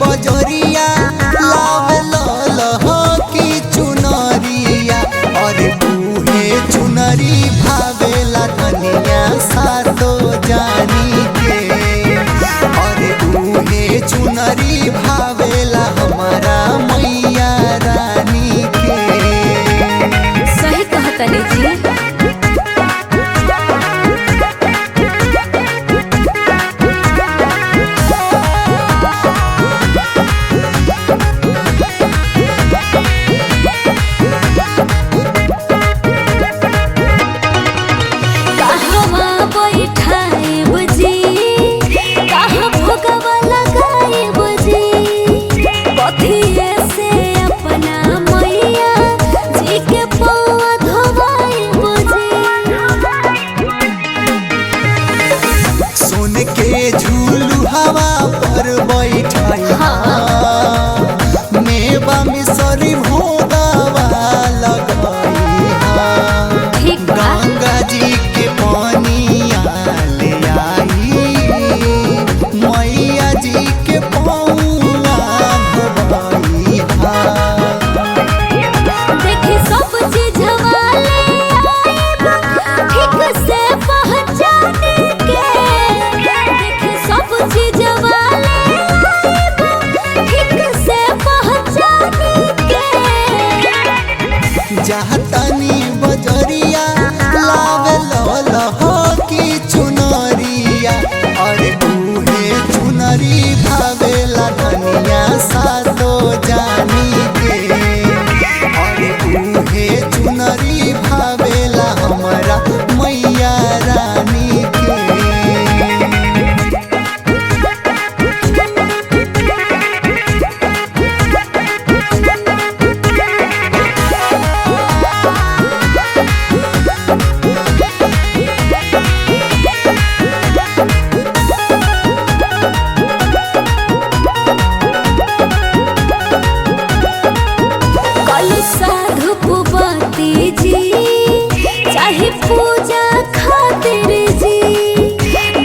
बजरिया लावे लह की चुनरिया और बूहे चुनरी भावेला धनिया सातो जानी के और बूहे चुनरी भावेला हमारा मैया रानी के। सही कहतनी जी। के झूलू हवा पर बैठाई मेवा मिसरी भोगावा लगाई गंगा जी के पानिया ले आई मैया जी के पौआ धोबाई देखी सब चीज वाले ठीक से पहचाने के जहतनी बजरिया लावे लह की चुनरिया और बूहे चुनरी भावेला धनिया सातो जानी के और बूहे चुनरी भावेला हमारा मैया रानी के। साधु पुबती जी चाहे पूजा खातिर जी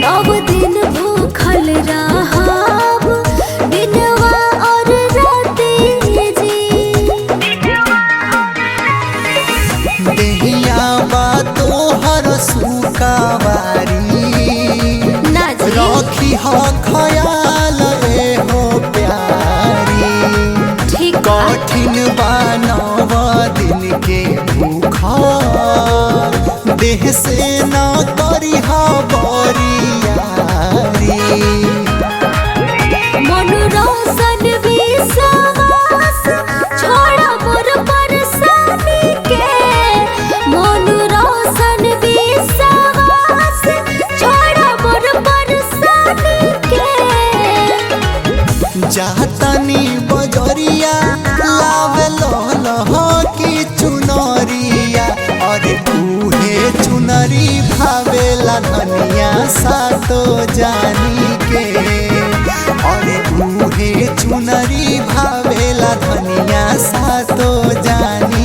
9 दिन भूखल रहब दिनवा और राती जी। देहिया बा तोहर सुकावारी रखी ह खयाल रे हो प्यारी कठिन बानव दिन के भूखा देह से न करी बरियारी मनोरंजन विश्वास छोड़ा मोर परेशानी के मनोरंजन विश्वास छोड़ा मोर परेशानी के। जातनी बजरिया लावे लह की चुनरिया और बूहे चुनरी भावेला धनिया सातो जानी के और बूहे चुनरी भावेला धनिया सातो जानी